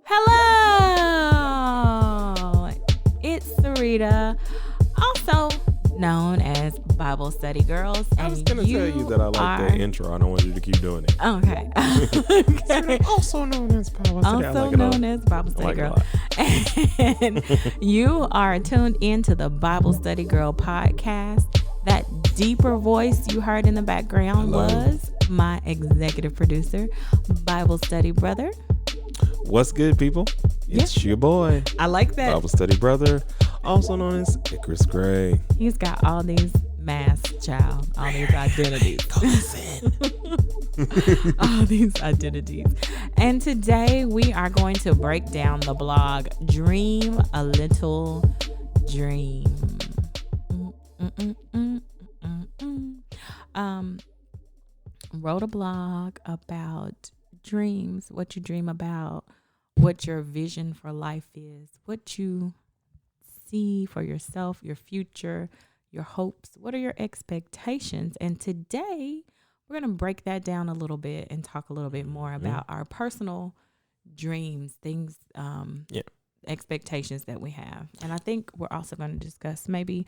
Hello, it's Sarita, also known as Bible Study Girls. I was going to tell you that I like that intro. I don't want you to keep doing it. Okay. Okay. Also known as Bible Study. Also known as Bible Study Girl. And you are tuned into the Bible Study Girl podcast. That deeper voice you heard in the background was my executive producer, Bible Study Brother. What's good, people? It's your boy. I like that. Bible Study Brother, also known as Icarus Gray. He's got all these masks, child. All these identities. All these identities. And today we are going to break down the blog Dream a Little Dream. Wrote a blog about dreams, what you dream about, what your vision for life is, what you see for yourself, your future, your hopes, what are your expectations. And today we're going to break that down a little bit and talk a little bit more about our personal dreams, things, expectations that we have. And I think we're also going to discuss maybe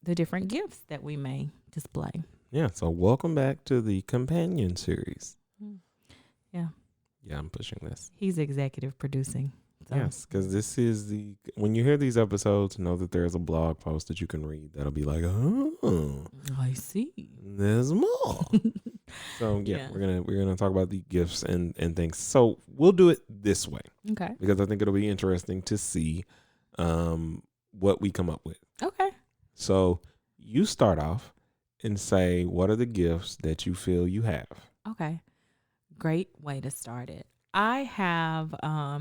the different gifts that we may display. Yeah, so welcome back to the companion series. Yeah, I'm pushing this. He's executive producing. So. Yes, because this is when you hear these episodes, know that there's a blog post that you can read that'll be like, oh, I see. There's more. So we're gonna talk about the gifts and things. So we'll do it this way. Okay. Because I think it'll be interesting to see what we come up with. Okay. So you start off and say, what are the gifts that you feel you have? Okay. Great way to start it. I have, I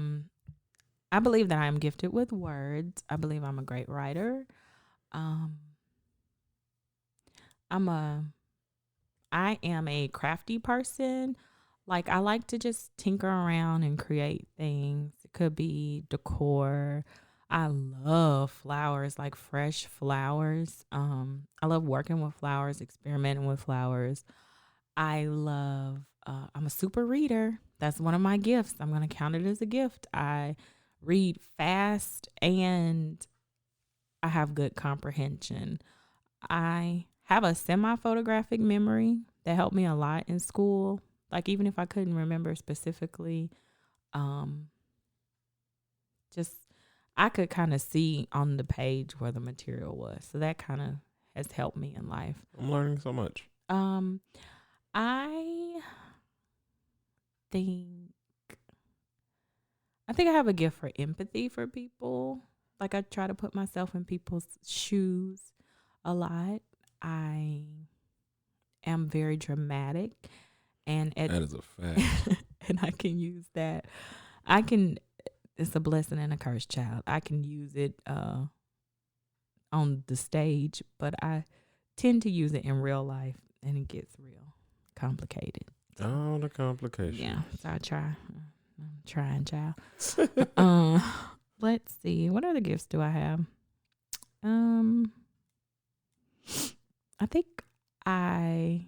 believe that I am gifted with words. I believe I'm a great writer. I am a crafty person. Like, I like to just tinker around and create things. It could be decor. I love flowers, like fresh flowers. I love working with flowers, experimenting with flowers. I'm a super reader. That's one of my gifts. I'm going to count it as a gift. I read fast and I have good comprehension. I have a semi-photographic memory that helped me a lot in school. Like, even if I couldn't remember specifically, I could kind of see on the page where the material was. So that kind of has helped me in life. I'm learning so much. I think I have a gift for empathy for people. Like, I try to put myself in people's shoes a lot. I am very dramatic. And that is a fact. And I can use that. It's a blessing and a curse, child. I can use it on the stage, but I tend to use it in real life, and it gets real complicated. Oh, the complications. Yeah, so I'm trying, child. Let's see. What other gifts do I have? I think I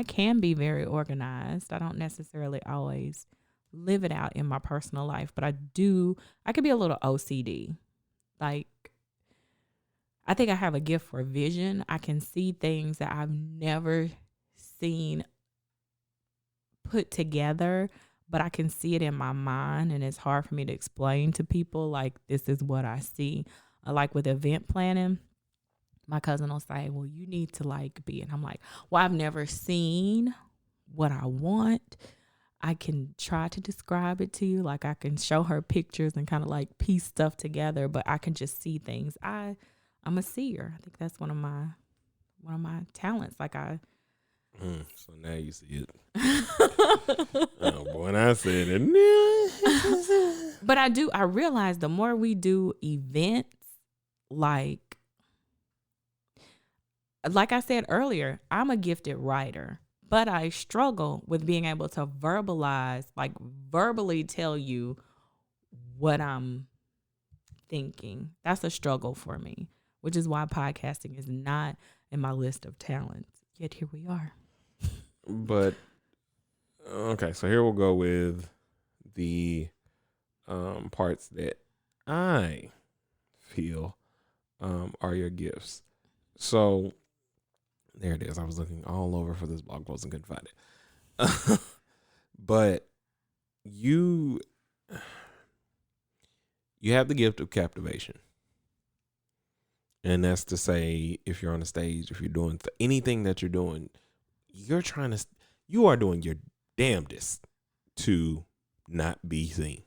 can be very organized. I don't necessarily always live it out in my personal life, but I could be a little OCD. Like, I think I have a gift for vision. I can see things that I've never seen put together, but I can see it in my mind, and it's hard for me to explain to people, like, this is what I see. Like with event planning, my cousin will say, well, you need to be, and I'm like, well, I've never seen what I want. I can try to describe it to you. Like, I can show her pictures and kind of like piece stuff together, but I can just see things. I'm a seer. I think that's one of my talents. Like, so now you see it. Oh boy, when I said it. But I realize the more we do events, like I said earlier, I'm a gifted writer. But I struggle with being able to verbally tell you what I'm thinking. That's a struggle for me, which is why podcasting is not in my list of talents. Yet here we are. But okay, so here we'll go with the parts that I feel are your gifts. So there it is. I was looking all over for this blog post and couldn't find it. But you have the gift of captivation. And that's to say, if you're on a stage, if you're doing anything that you're doing, you are doing your damnedest to not be seen.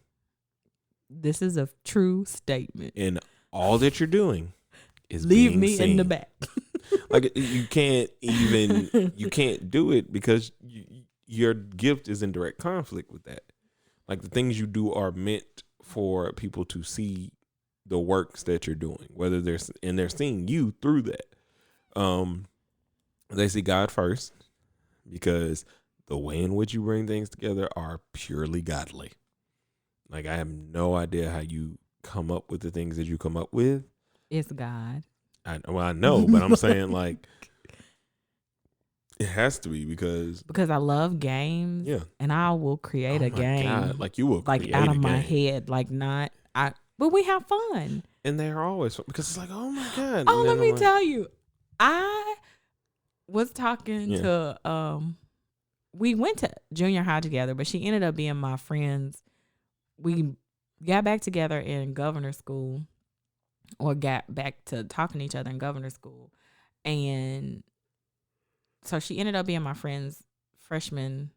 This is a true statement. And all that you're doing is leave being me seen. in the back. Like you can't do it because your gift is in direct conflict with that. Like the things you do are meant for people to see the works that you're doing, whether they're seeing you through that. They see God first because the way in which you bring things together are purely godly. Like I have no idea how you come up with the things that you come up with. It's God. I know, but I'm saying like it has to be because I love games. Yeah, and I will create a game. God. Like you will like out of my head, like not I. But we have fun, and they're always fun because it's like, oh my God. Oh, let me tell you, I was talking Yeah. to we went to junior high together, but she ended up being my friends. We got back together in governor school, or got back to talking to each other in governor school. And so she ended up being my friend's freshman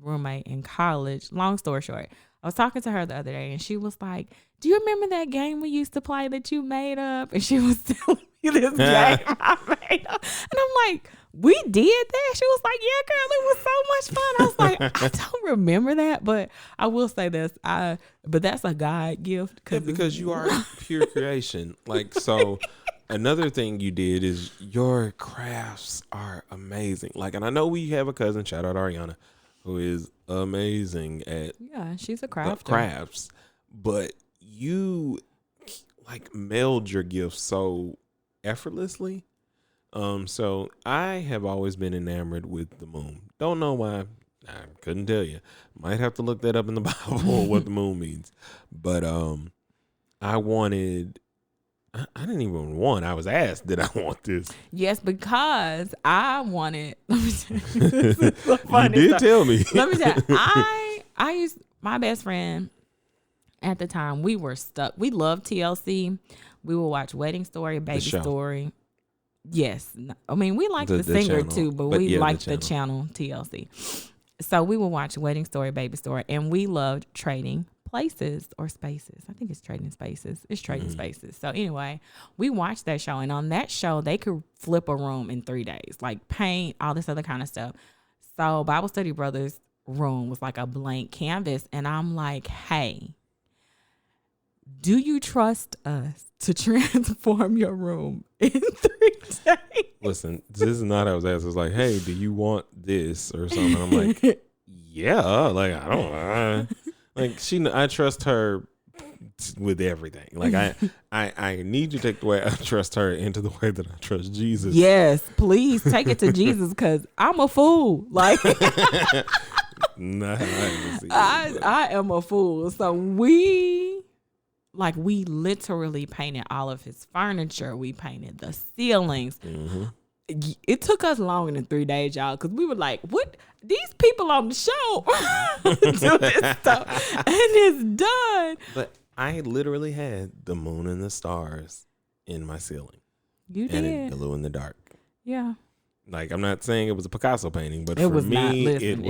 roommate in college. Long story short, I was talking to her the other day and she was like, do you remember that game we used to play that you made up? And she was telling me this game I made up. And I'm like, we did that? She was like, yeah, girl, it was so much fun. I was like, I don't remember that, but I will say this. But that's a God gift. Because you are pure creation. Like, so another thing you did is your crafts are amazing. Like, and I know we have a cousin, shout out Ariana, who is amazing at she's a crafts, but you like meld your gifts so effortlessly. So I have always been enamored with the moon. Don't know why. I couldn't tell you. Might have to look that up in the Bible what the moon means. But I didn't even want. I was asked, did I want this? Yes, because I wanted. Let me tell you. This is so funny You did stuff. tell me. Let me tell you. I used my best friend at the time. We were stuck. We loved TLC. We would watch Wedding Story, Baby Story. Yes, I mean we liked the singer channel, too, but we liked the channel TLC. So we would watch Wedding Story, Baby Story, and we loved Trading Places or Spaces. I think it's Trading Spaces. It's Trading Spaces. So anyway, we watched that show, and on that show, they could flip a room in 3 days, like paint, all this other kind of stuff. So Bible Study Brothers' room was like a blank canvas, and I'm like, hey, do you trust us to transform your room in 3 days? Listen, this is not how I was asked. It was like, hey, do you want this or something? I'm like, yeah. Like, I don't like I trust her with everything. Like I need to take the way I trust her into the way that I trust Jesus. Yes, please take it to Jesus because I'm a fool. Like nah, I am a fool. So we literally painted all of his furniture. We painted the ceilings. Mm-hmm. It took us longer than 3 days, y'all, because we were like, what? These people on the show do this stuff. And it's done. But I literally had the moon and the stars in my ceiling. You and did. it glue in the dark. Yeah. Like, I'm not saying it was a Picasso painting, but it for was me, not, listen,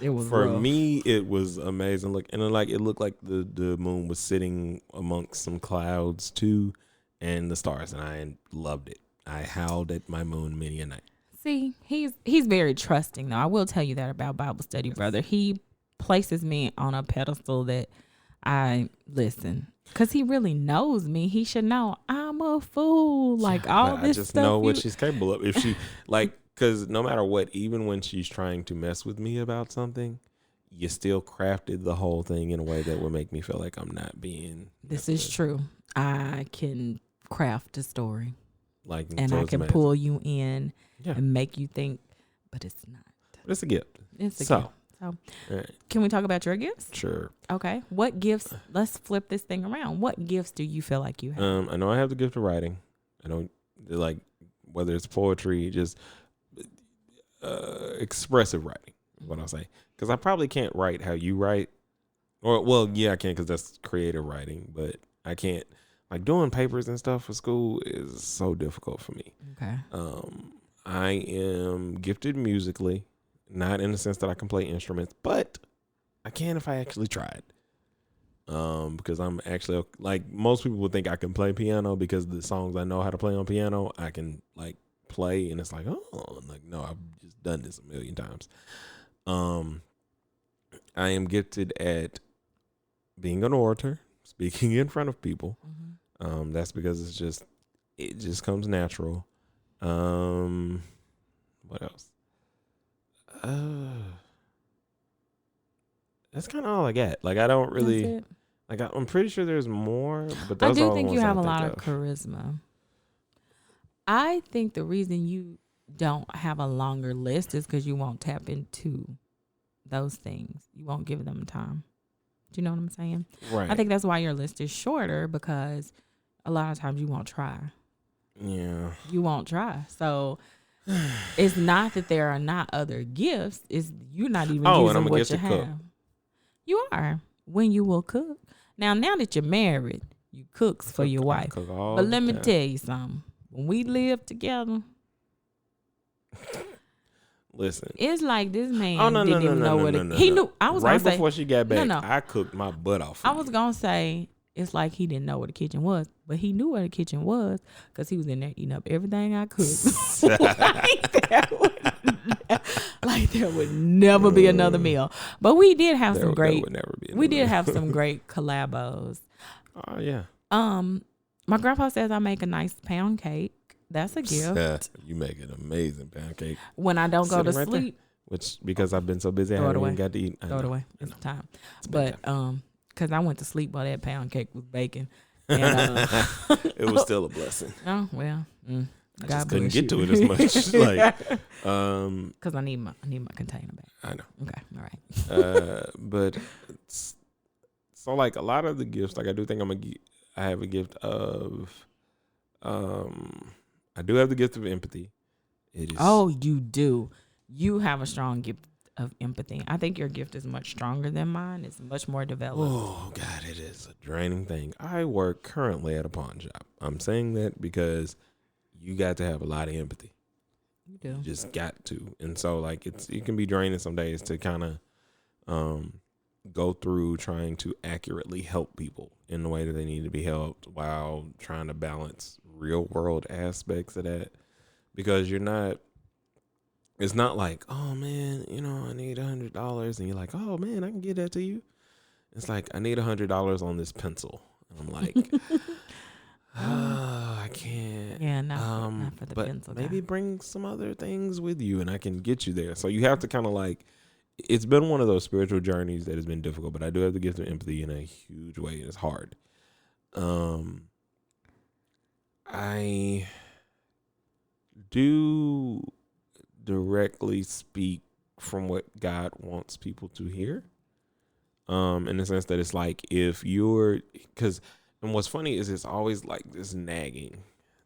it was for rough. me, it was amazing. Look, and it looked like the moon was sitting amongst some clouds too, and the stars, and I loved it. I howled at my moon many a night. See, he's very trusting though. I will tell you that about Bible Study Brother. He places me on a pedestal that I listen. Because he really knows me. He should know I'm a fool. Like all this stuff. I just know what she's capable of. If she, like, because no matter what, even when she's trying to mess with me about something, you still crafted the whole thing in a way that would make me feel like I'm not being. This is true. I can craft a story. like, and so I it's can amazing. pull you in Yeah. and make you think, but it's not. It's a gift. It's a So, gift. So, right, can we talk about your gifts? sure. Okay. What gifts? Let's flip this thing around. What gifts do you feel like you have? I know I have the gift of writing. I don't like whether it's poetry, just expressive writing. Is what I'll say, because I probably can't write how you write. Or, well, yeah, I can, because that's creative writing, but I can't, like, doing papers and stuff for school is so difficult for me. Okay. I am gifted musically, not in the sense that I can play instruments, but I can if I actually tried. Because I'm actually, like, most people would think I can play piano because the songs I know how to play on piano, I can, like, play, and it's like, oh, like, no, I've just done this a million times. I am gifted at being an orator, speaking in front of people. Mm-hmm. That's because it just comes natural. What else? That's kind of all I got. Like, I don't really, like, I'm pretty sure there's more, but I those do are the think ones you have I a think lot of of. charisma. I think the reason you don't have a longer list is because you won't tap into those things. You won't give them time. Do you know what I'm saying? Right. I think that's why your list is shorter, because a lot of times you won't try. Yeah. You won't try. So it's not that there are not other gifts. It's you're not even and using I'm a what you gifted have. cook. You are. When you will cook. Now that you're married, you cooks for your wife. Cook all But the let me time. tell you something. When we live together, Listen. it's like this man Oh, no, didn't even know what he knew. I was right gonna before say, she got back, no. I cooked my butt off. I was gonna say it's like he didn't know where the kitchen was, but he knew where the kitchen was because he was in there eating up everything I cooked. like there would never be another meal. But we did have some great. Would never be We did have some great collabos. Oh yeah. My grandpa says I make a nice pound cake. That's a gift. You make an amazing pound cake. When I don't go to right sleep, which because I've been so busy, I Throw it haven't away. even got to eat. throw it away. It's time. It's But because I went to sleep while that pound cake was baking. And, it was still a blessing. Oh well. I God just couldn't bless get you. to it as much. Like, because I need my container back. I know. Okay, all right. But so like a lot of the gifts, like I do think I have a gift of, I do have the gift of empathy. It is. Oh, you do. You have a strong gift of empathy. I think your gift is much stronger than mine. It's much more developed. Oh God, it is a draining thing. I work currently at a pawn shop. I'm saying that because you got to have a lot of empathy. You do. You just got to. And so like it can be draining some days to kind of go through trying to accurately help people in the way that they need to be helped while trying to balance real world aspects of that. Because it's not like, oh man, I need $100 and you're like, oh man, I can get that to you. It's like, I need $100 on this pencil. And I'm like, I can't. Yeah, not for the but pencil maybe guy. bring some other things with you and I can get you there. So you have to kind of like, it's been one of those spiritual journeys that has been difficult, but I do have the gift of empathy in a huge way. It's hard. I do directly speak from what God wants people to hear. In the sense that it's like and what's funny is it's always like this nagging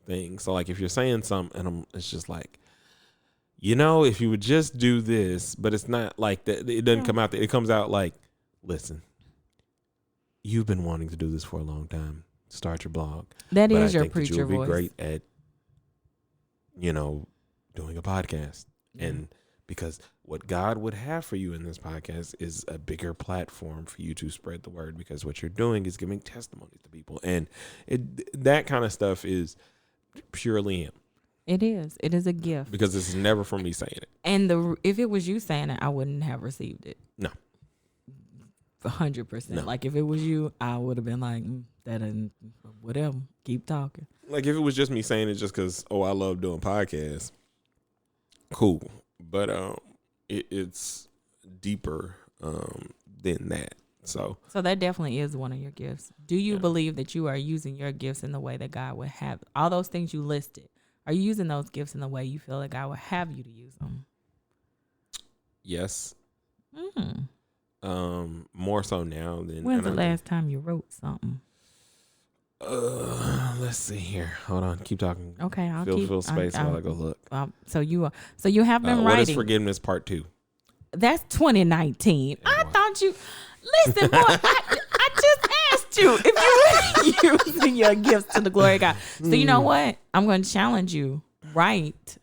thing. So like if you're saying something and it's just like, if you would just do this, but it's not like that. It doesn't come out. It comes out like, listen, you've been wanting to do this for a long time. Start your blog. That but is I your think that preacher you'll be voice. great at, doing a podcast. Yeah. And because what God would have for you in this podcast is a bigger platform for you to spread the word, because what you're doing is giving testimonies to people. And that kind of stuff is purely him. It is. It is a gift. Because it's never from me saying it. And if it was you saying it, I wouldn't have received it. No. 100%. No. Like if it was you, I would have been like, that isn't whatever. Keep talking. Like if it was just me saying it just because, I love doing podcasts, cool. But it's deeper than that. So that definitely is one of your gifts. Do you Yeah. believe that you are using your gifts in the way that God would have all those things you listed? Are you using those gifts in the way you feel like God would have you to use them? Yes. Mm. More so now than. When's the last time you wrote something? Let's see here. Hold on. Keep talking. Okay, I'll fill space while I go look. So you have been writing. What is forgiveness part 2? That's 2019. I thought you. Listen, boy. I just asked you if you were using your gifts to the glory of God. So you know what? I'm going to challenge you. Right.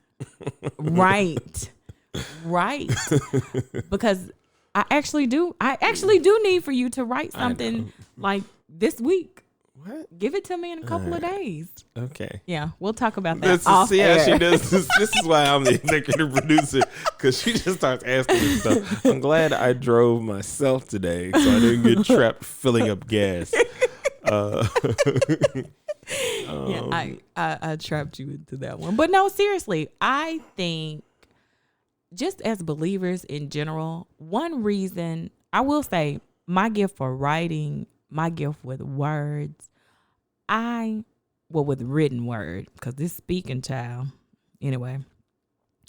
Because I actually do need for you to write something like this week. What? Give it to me in a couple of days. Okay. Yeah, we'll talk about that. See how she does this. This is why I'm the executive producer, because she just starts asking me stuff. I'm glad I drove myself today, so I didn't get trapped filling up gas. I trapped you into that one. But no, seriously, I think just as believers in general, one reason I will say my gift for writing, my gift with words, with written word, because this speaking child, anyway,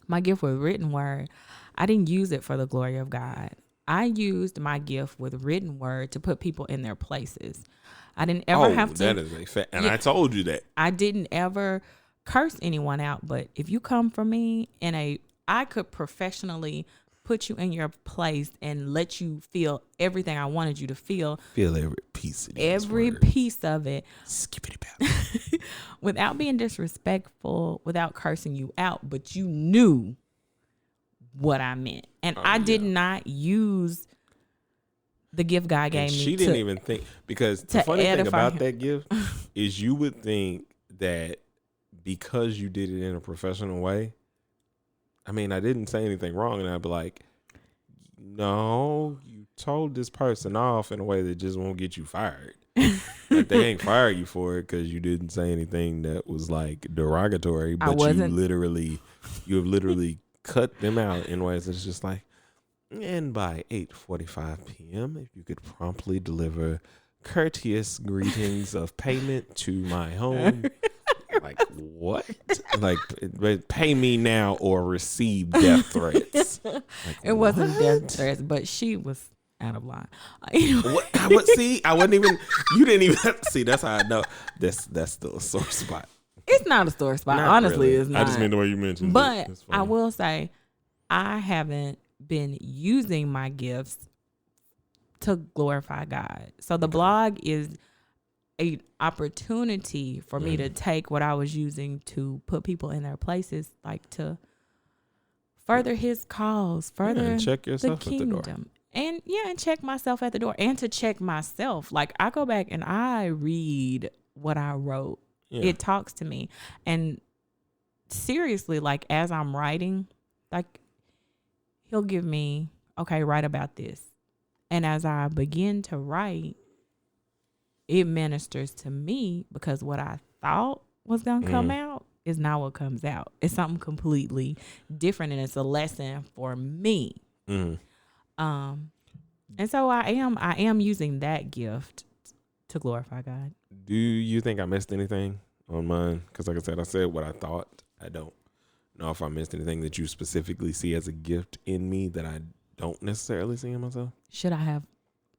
my gift with written word, I didn't use it for the glory of God. I used my gift with written word to put people in their places. I didn't ever have to. That is a fact. And I told you that. I didn't ever curse anyone out, but if you come from me I could professionally put you in your place and let you feel everything I wanted you to feel. Feel every piece of it. Every piece of it. Skippity bap. Without being disrespectful, without cursing you out, but you knew what I meant. And I did not use the gift God gave me. She didn't even think, because the funny thing about that gift is you would think that because you did it in a professional way, I mean, I didn't say anything wrong, and I'd be like, no, you told this person off in a way that just won't get you fired. Like, they ain't fire you for it because you didn't say anything that was like derogatory, but you have literally cut them out in ways that's just like, and by 8:45 p.m., if you could promptly deliver courteous greetings of payment to my home. Like, what? Like, pay me now or receive death threats. Like, it wasn't death threats, but she was out of line. I wouldn't even, you didn't even see. That's how I know that's still a sore spot. It's not a sore spot. Honestly, really. It's not. I just mean the way you mentioned but it. I will say, I haven't been using my gifts to glorify God. So the blog is an opportunity for me to take what I was using to put people in their places, like to further his cause, further and check yourself the kingdom. At the door. And check myself at the door, and to check myself. Like, I go back and I read what I wrote. Yeah. It talks to me. And seriously, like, as I'm writing, like, he'll give me, okay, write about this. And as I begin to write, it ministers to me, because what I thought was going to come out is not what comes out. It's something completely different, and it's a lesson for me. And so I am using that gift to glorify God. Do you think I missed anything on mine? Because like I said what I thought. I don't know if I missed anything that you specifically see as a gift in me that I don't necessarily see in myself. Should I have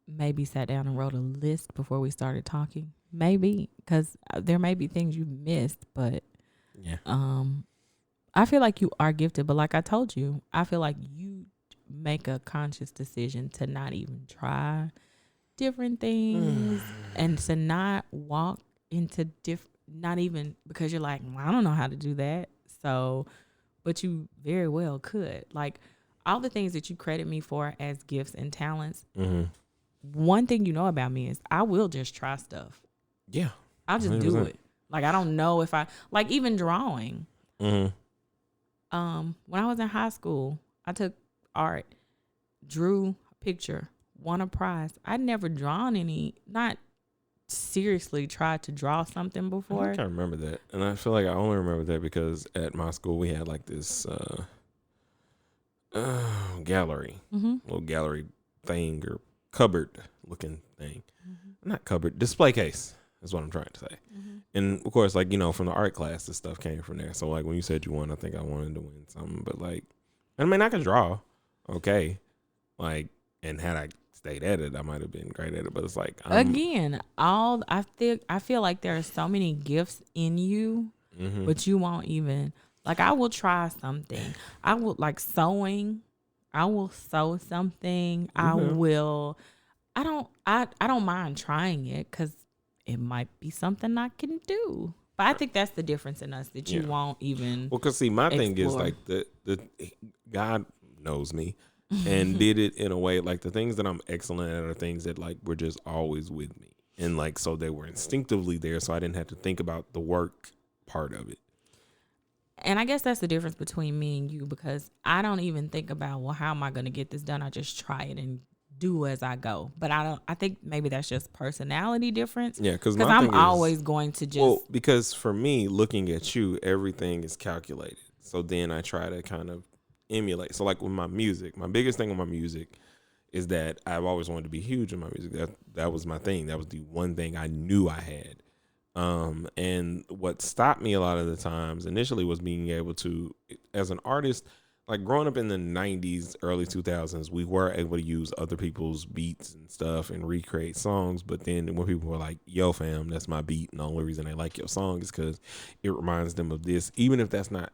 maybe sat down and wrote a list before we started talking? Maybe, because there may be things you missed, but yeah. I feel like you are gifted, but like I told you, I feel like you make a conscious decision to not even try different things and to not walk into not even because you're like, well, I don't know how to do that. So, but you very well could. Like, all the things that you credit me for as gifts and talents, one thing you know about me is I will just try stuff. Yeah. I'll just 100%. Do it. Like, I don't know if like even drawing. When I was in high school, I took art, drew a picture, won a prize. I'd never drawn not seriously tried to draw something before. I can't remember that. And I feel like I only remember that because at my school we had like this gallery, little gallery thing or cupboard looking thing. Not cupboard, display case is what I'm trying to say. And of course, like, from the art class, this stuff came from there. So like when you said you won, I think I wanted to win something. But like, I mean, I could draw, okay, like, and had I stayed at it, I might have been great at it. But it's like, Again, I feel like there are so many gifts in you, but you won't even like. I will try something. I will like sewing. I will sew something. I will. I don't mind trying it because it might be something I can do. But I think that's the difference in us that you won't even. Well, because see, my thing is explore. like the God knows me and did it in a way like the things that I'm excellent at are things that like were just always with me, and like so they were instinctively there, so I didn't have to think about the work part of it. And I guess that's the difference between me and you because I don't even think about, well, how am I going to get this done? I just try it and do as I go. But I think maybe that's just personality difference. Yeah, because I'm always going to just. because for me, looking at you, everything is calculated. So then I try to kind of emulate. So like with my music, my biggest thing with my music is that I've always wanted to be huge in my music. That was my thing. That was the one thing I knew I had. And what stopped me a lot of the times initially was being able to, as an artist, like growing up in the 90s, early 2000s, we were able to use other people's beats and stuff and recreate songs. But then when people were like, yo, fam, that's my beat. And the only reason they like your song is because it reminds them of this. Even if that's not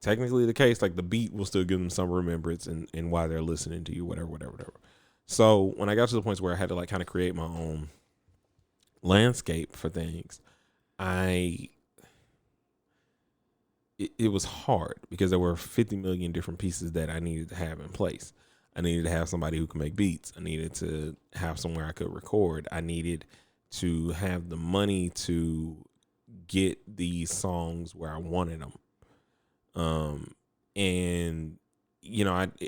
technically the case, like the beat will still give them some remembrance and why they're listening to you, whatever. So when I got to the point where I had to like kind of create my own landscape for things, it was hard because there were 50 million different pieces that I needed to have in place. I needed to have somebody who could make beats. I needed to have somewhere I could record. I needed to have the money to get these songs where I wanted them. And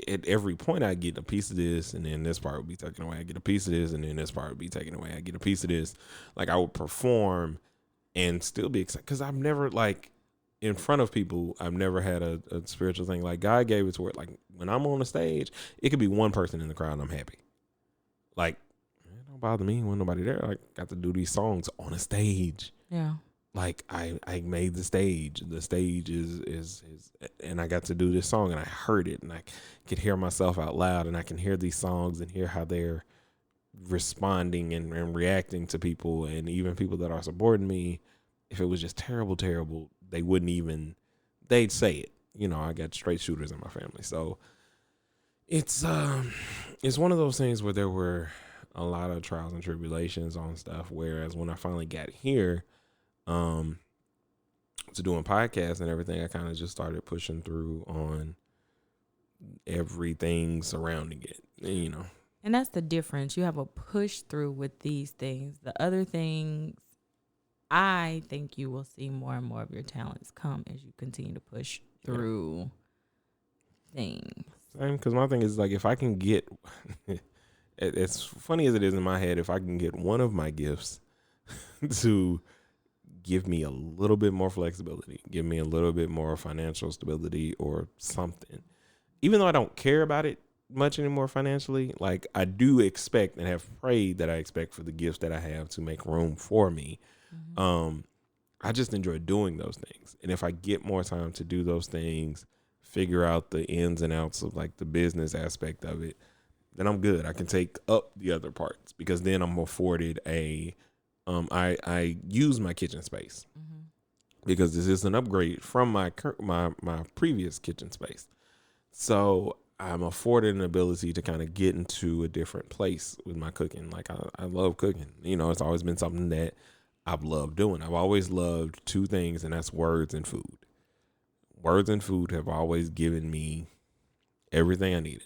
at every point I get a piece of this, and then this part would be taken away. I get a piece of this, and then this part would be taken away. I get a piece of this. Like I would perform and still be excited because I've never like in front of people. I've never had a spiritual thing. Like God gave it to where like when I'm on the stage, it could be one person in the crowd and I'm happy. Like it don't bother me when nobody there. I got to do these songs on a stage. Yeah. Like I made the stage. The stage is and I got to do this song and I heard it and I could hear myself out loud and I can hear these songs and hear how they're responding and reacting to people, and even people that are supporting me. If it was just terrible, they wouldn't even, they'd say it. I got straight shooters in my family. So it's one of those things where there were a lot of trials and tribulations on stuff. Whereas when I finally got here, to doing podcasts and everything, I kind of just started pushing through on everything surrounding it, And that's the difference. You have a push through with these things. The other things, I think you will see more and more of your talents come as you continue to push through things. Same, because my thing is like if I can get, as funny as it is in my head, if I can get one of my gifts to give me a little bit more flexibility, give me a little bit more financial stability or something, even though I don't care about it much anymore financially, like I do expect and have prayed that I expect for the gifts that I have to make room for me. I just enjoy doing those things. And if I get more time to do those things, figure out the ins and outs of like the business aspect of it, then I'm good. I can take up the other parts because then I'm afforded I use my kitchen space because this is an upgrade from my previous kitchen space. So I'm afforded an ability to kind of get into a different place with my cooking. Like I love cooking. It's always been something that I've loved doing. I've always loved two things, and that's words and food. Words and food have always given me everything I needed.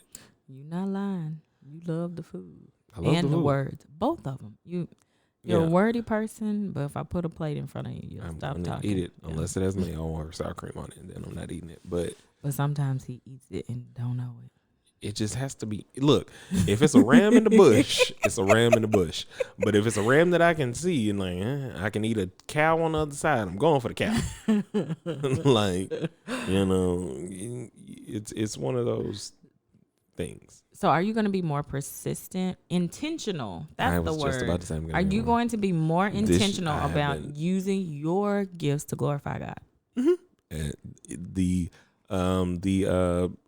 You're not lying. You love the food and the words, both of them. You're a wordy person, but if I put a plate in front of you, you'll stop talking. Eat it unless it has mayo or sour cream on it, and then I'm not eating it. But sometimes he eats it and don't know it. It just has to be. Look, if it's a ram in the bush, it's a ram in the bush. But if it's a ram that I can see and like, I can eat a cow on the other side, I'm going for the cow. Like, it's one of those things. So are you going to be more persistent, intentional? I That's the was just word. about to say I'm Are gonna be you more. going to be more This intentional I have about been. using your gifts to glorify God? And the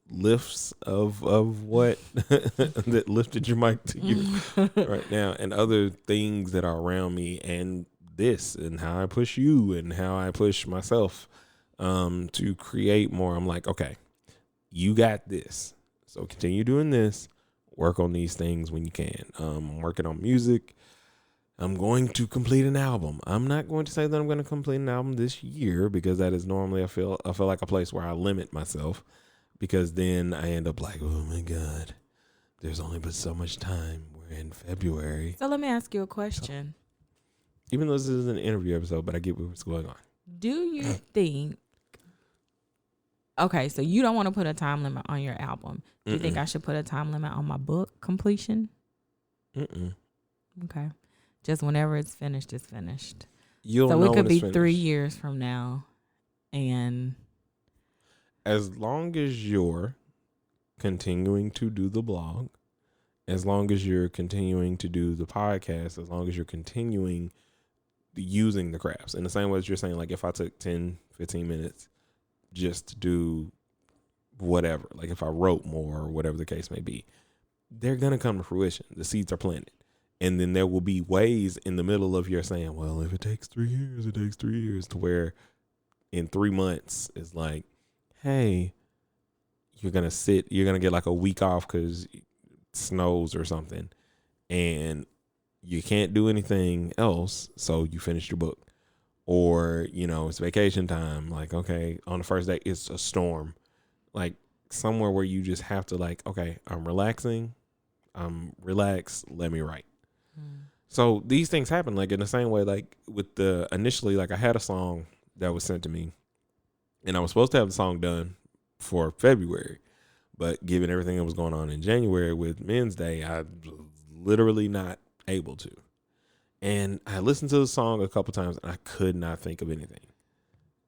lifts of what that lifted your mic to you right now, and other things that are around me, and this, and how I push you, and how I push myself to create more. I'm like, okay, you got this, so continue doing this. Work on these things when you can. I'm working on music. I'm going to complete an album. I'm not going to say that I'm going to complete an album this year, because that is normally I feel like a place where I limit myself, because then I end up like, oh my God, there's only but so much time. We're in February. So let me ask you a question. Even though this is an interview episode, but I get what's going on. Do you think, okay, so you don't want to put a time limit on your album. Do you think I should put a time limit on my book completion? Okay. Just whenever it's finished, it's finished. You'll so know it could when it's be finished. 3 years from now. And as long as you're continuing to do the blog, as long as you're continuing to do the podcast, as long as you're continuing using the crafts, in the same way as you're saying, like if I took 10, 15 minutes just to do whatever, like if I wrote more or whatever the case may be, they're going to come to fruition. The seeds are planted. And then there will be ways in the middle of your saying, well, if it takes 3 years, it takes 3 years, to where in 3 months it's like, hey, you're going to get like a week off because it snows or something, and you can't do anything else. So you finished your book, or, it's vacation time. Like, okay, on the first day, it's a storm, like somewhere where you just have to like, okay, I'm relaxing. I'm relaxed. Let me write. So these things happen, like in the same way, like with initially, like I had a song that was sent to me, and I was supposed to have the song done for February, but given everything that was going on in January with Men's Day, I was literally not able to. And I listened to the song a couple times, and I could not think of anything.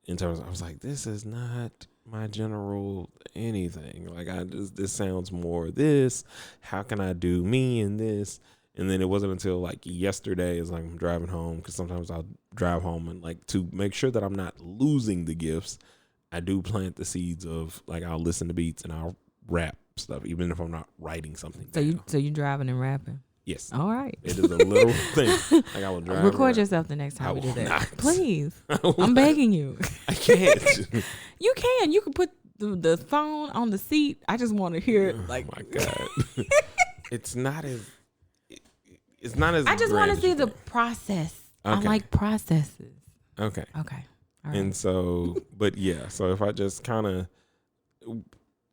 In terms of, I was like, this is not my general anything. Like, this sounds more this. How can I do me in this? And then it wasn't until like yesterday, is like I'm driving home, because sometimes I'll drive home and like to make sure that I'm not losing the gifts, I do plant the seeds of like I'll listen to beats and I'll rap stuff, even if I'm not writing something. So you driving and rapping? Yes. All right. It is a literal thing. Like I will drive. Record yourself the next time we do that. Not. Please. I'm begging you. I can't. You can. You can put the phone on the seat. I just want to hear it. Like, oh my God. It's not as. It's not as. I just want to see the think. process. Okay. I like processes. Okay. Okay. All right. And so, but yeah, so if I just kind of,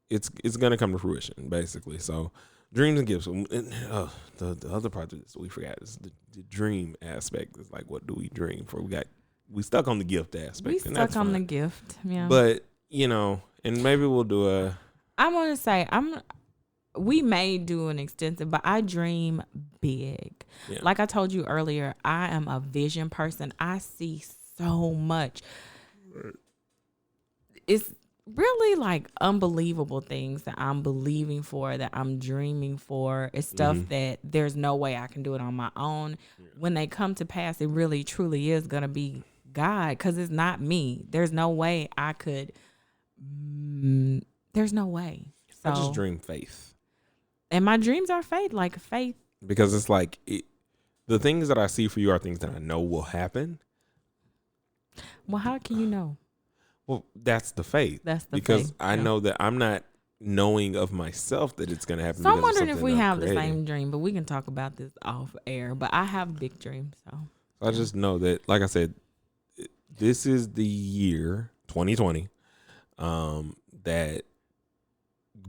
it's gonna come to fruition basically. So, dreams and gifts. And, the other part of this we forgot is the dream aspect. Is like, what do we dream for? We stuck on the gift aspect. We and stuck that's on fine. the gift. Yeah. But and maybe we'll do a. I want to say we may do an extensive, but I dream big. Yeah. Like I told you earlier, I am a vision person. I see so much. It's really like unbelievable things that I'm believing for, that I'm dreaming for. It's stuff that there's no way I can do it on my own. Yeah. When they come to pass, it really truly is going to be God, because it's not me. There's no way I could. There's no way. So, I just dream faith. And my dreams are faith, like faith. Because it's like the things that I see for you are things that I know will happen. Well, how can you know? Well, that's the faith. That's the because faith. I know that I'm not knowing of myself that it's going to happen. So I'm wondering if we have creating. the same dream, but we can talk about this off air. But I have big dreams. So I just know that, like I said, this is the year 2020 that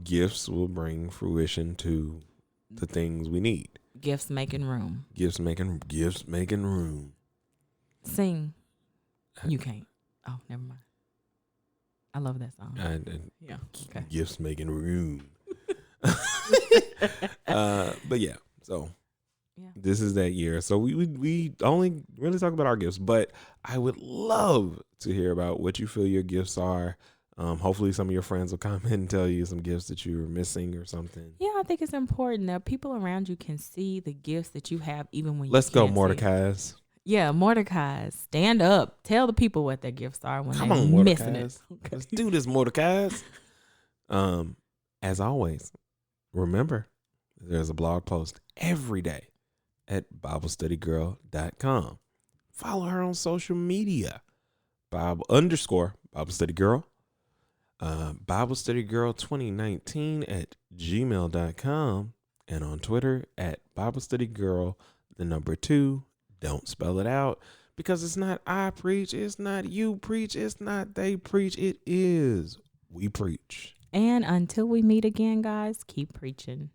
gifts will bring fruition to the things we need. Gifts making room. Gifts making room. Sing. You can't. Oh, never mind. I love that song. Yeah. Okay. Gifts making room. But yeah, so this is that year. So we only really talk about our gifts, but I would love to hear about what you feel your gifts are. Hopefully some of your friends will comment and tell you some gifts that you were missing or something. Yeah, I think it's important that people around you can see the gifts that you have, even when Let's you go, can't see it. Mordecai's. Yeah, Mordecai, stand up. Tell the people what their gifts are when Come they're on, missing it. Mordecai's. Let's do this, Mordecai's. As always, remember, there's a blog post every day at BibleStudyGirl.com. Follow her on social media. Bible Study Girl. Bible Study Girl 2019 at gmail.com. And on Twitter at Bible Study Girl, the number 2. Don't spell it out because it's not I preach, it's not you preach, it's not they preach, it is we preach. And until we meet again, guys, keep preaching.